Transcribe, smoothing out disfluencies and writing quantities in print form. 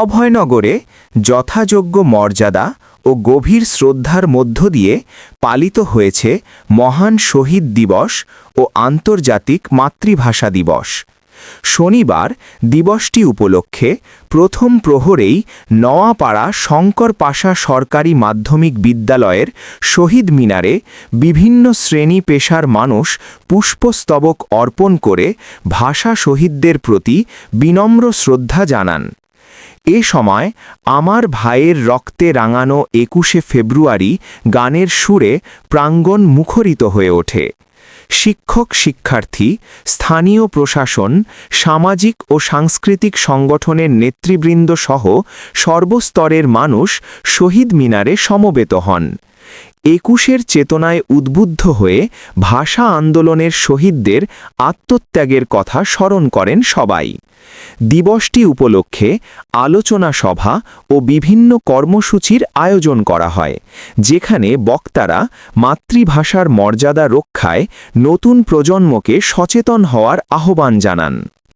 অভয়নগরে যথাযোগ্য মর্যাদা ও গভীর শ্রদ্ধার মধ্য দিয়ে পালিত হয়েছে মহান শহীদ দিবস ও আন্তর্জাতিক মাতৃভাষা দিবস। শনিবার দিবসটি উপলক্ষে প্রথম প্রহরেই নওয়াপাড়া শঙ্কর পাশা সরকারি মাধ্যমিক বিদ্যালয়ের শহীদ মিনারে বিভিন্ন শ্রেণী পেশার মানুষ পুষ্পস্তবক অর্পণ করে ভাষা শহীদদের প্রতি বিনম্র শ্রদ্ধা জানান। এ সময় আমার ভাইয়ের রক্তে রাঙানো ২১শে ফেব্রুয়ারি গানের সুরে প্রাঙ্গণ মুখরিত হয়ে ওঠে। শিক্ষক শিক্ষার্থী, স্থানীয় প্রশাসন, সামাজিক ও সাংস্কৃতিক সংগঠনের নেতৃবৃন্দ সহ সর্বস্তরের মানুষ শহীদ মিনারে সমবেত হন। ২১-এর চেতনায় উদ্বুদ্ধ হয়ে ভাষা আন্দোলনের শহীদদের আত্মত্যাগের কথা স্মরণ করেন সবাই। দিবসটি উপলক্ষে আলোচনা সভা ও বিভিন্ন কর্মসূচির আয়োজন করা হয়, যেখানে বক্তারা মাতৃভাষার মর্যাদা রক্ষায় নতুন প্রজন্মকে সচেতন হওয়ার আহ্বান জানান।